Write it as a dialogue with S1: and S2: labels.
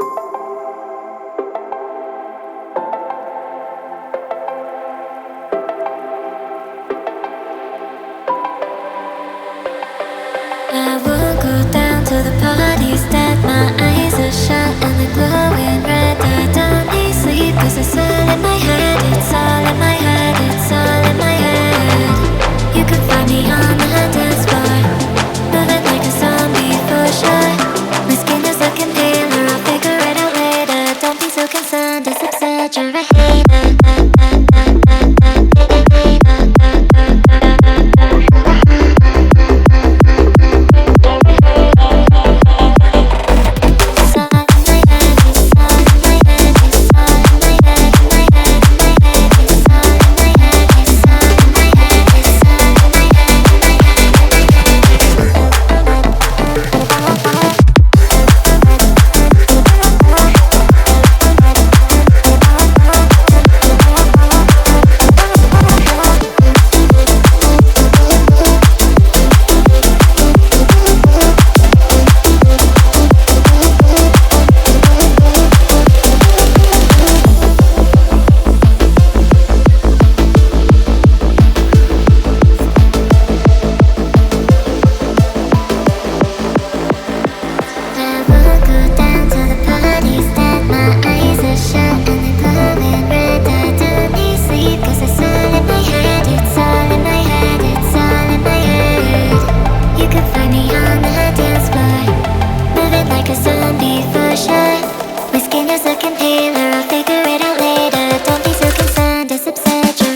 S1: I won't go down to the parties that my eyes are shut and they're glowing red. I don't need sleep 'cause it's all in my head. It's all in my head. It's all in my head. You can find me on the dance floor, moving like a zombie for sure. My skin is looking paler. I'll figure it out later. Don't be so concerned. It's exaggerated. Looking paler, I'll figure it out later. Don't be so concerned, it's exaggerated.